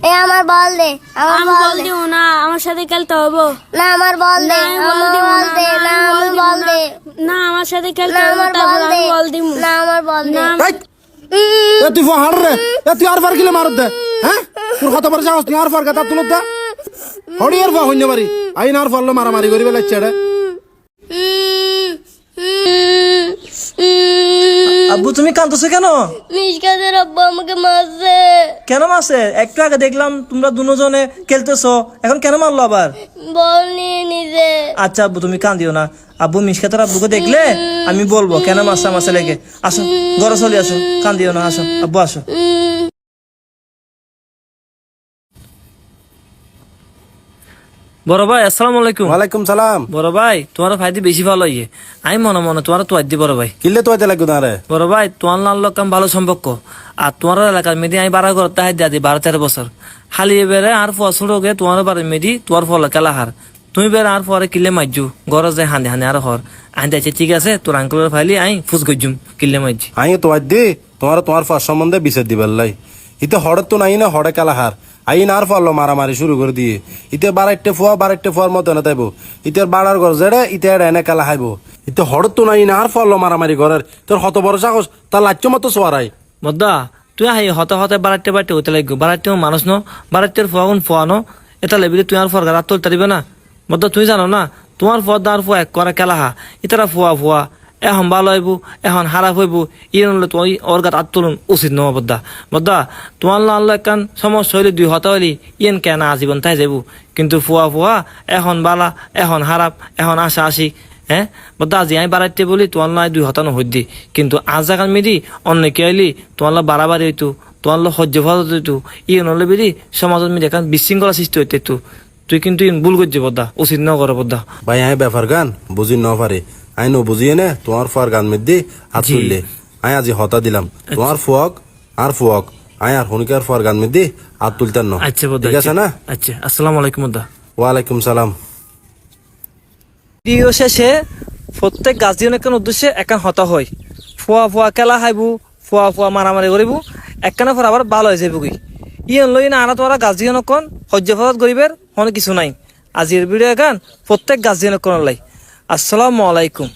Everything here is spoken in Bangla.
আমার বল দে, আমার আমি বল বল দে। দিব না, আমার সাথে খেলতে হবে। না আমার বল দে, না, আমি বল আমার দিব বল না, দে, না আমি আমার বল বল দিব দে। না, আমার সাথে খেলতে না হবে, আমার তারপর বল আমি দে, বল দিব। না আমার বল দে। না, এই এ তুই হার রে, এ তুই আর ফার কিলে মারত দে, হ্যাঁ তোর কত বড় সাহস, তুই আর ফার কথা তুলত দে হড়ি আর ফা হইনে মারি আইন আর ফারলো মারামারি করি বেলাচ্ছে রে। আব্বু তুমি কাঁদতেছো কেন? মিশকাদের আব্বা আমাকে মারছে। কেন মাসে একটু আগে দেখলাম তোমরা দুজনে খেলতেছো, এখন কেন মারলো আবার? বল নিয়ে নিছে। আচ্ছা আব্বু তুমি কান্দিও না, আব্বু মিশকাতের আব্বুকে দেখলে আমি বলবো কেন মাসে আমার ছেলেকে। আসো ঘরে চলে আসো, কান্দিও না, আসো আব্বু আসো। বড় ভাই আসসালামু আলাইকুম। ওয়ালাইকুম সালাম। বড় ভাই তোমার ফাইদি বেশি ভালো ইয়ে, আমি মনে মনে তোমার তো আদি বড় ভাই। কিল্লে তো আইতে লাগবে না রে। বড় ভাই তোমার লোক কাম ভালো সম্পর্ক, আর তোমার এলাকার মেয়েদি আমি 12 করতে হাই দিয়ে 12-13 বছর খালি এবারে আর ফসলকে তোমার বাড়ির মেয়েদি তোমার ফল খেলা হার তুমি বের আর পরে কিলে মাইজু ঘর যায় হাঁদে হাঁদে আর হর আই দেখছে ঠিক আছে তোর আঙ্কুলের ফাইলি আই ফুস গজুম কিলে মাইজি আই তো আজ দি তোমার ফার সম্বন্ধে বিচার দিবার লাই ইতে হড়ে তো নাই না হড়ে খেলা হার আইন আর ফারলো মারামারি শুরু করে দিয়ে ইতে বারাইটে ফুয়ার মতো না তাইবো ইতের বাড়ার ঘর জেড়ে ইতে এনে খেলা হাইবো ইতে হড়ে তো নাই না আর ফারলো মারামারি ঘরের তোর হত বড় সাহস তার লাচ্চ মতো সোয়ারাই বদ্দা তুই আহি হতে হতে বাড়াইতে বাড়াইতে হতে লাগবে বাড়াইতে মানুষ ন বাড়াইতে ফুয়াগুন ফুয়ানো এটা লেবিলে তুই আর ফর গাড়া তোল তারিবে না বদ্দা তুই জানো না তোমার ফর দার ফুয়া এক করে খেলা হা ইতারা ফুয়া এখন ভালো হইব এখন খারাপ হইব ইয়ে নলে তুই ওর গাত আত্মলন উচিত নয় বদ্দা তোমার আল্লাহ একখান সমস্যা হইলে 2 হতা হইলি ইয়েন কেন আজীবন তাই যাবো কিন্তু ফুয়া এখন বালা এখন খারাপ এখন আসি হ্যাঁ বদ্দা আজি আমি বাড়াইতে বলি তোমার 2 হতানো হইদি কিন্তু আজ এখন মেদি অন্য কে হইলি তোমার বাড়াবাড়ি হইতো তোমার সহ্য ভালো হইতো ইয়ে নলে বেদি সমাজের মেদি এখন বিশৃঙ্খলা সৃষ্টি হইতে তুই কিন্তু ভুল করছি বদ্দা উচিত ন করে বদ্দা ভাই আই ব্যাপার গান বুঝি ন পারে আই নো বুঝিয়ে নে তোমার ফুয়ার গান মধ্যে হাত জি। তুললে আই আজি হতা দিলাম তোমার ফুয়াক আই আর হনিকার ফুয়ার গান মধ্যে হাত তুলতেন না আচ্ছা বদ্দা ঠিক আছে না আচ্ছা আসসালামু আলাইকুম বদ্দা ওয়ালাইকুম সালাম। ভিডিও শেষে প্রত্যেক গার্জিয়ন একখান উদ্দেশ্যে একখান হতা হয় ফুয়া খেলা খাইবো ফুয়া মারামারি করিব একখানে পর আবার ভালো হয়ে যাবো কি ইয়ে লই না আনা তোরা গার্জিয়ন অকন সহ্য ফরত গরিবের অনেক কিছু নাই আজির ভিডিও এখান প্রত্যেক গার্জিয়ন অকন লাই আসসালামু আলাইকুম।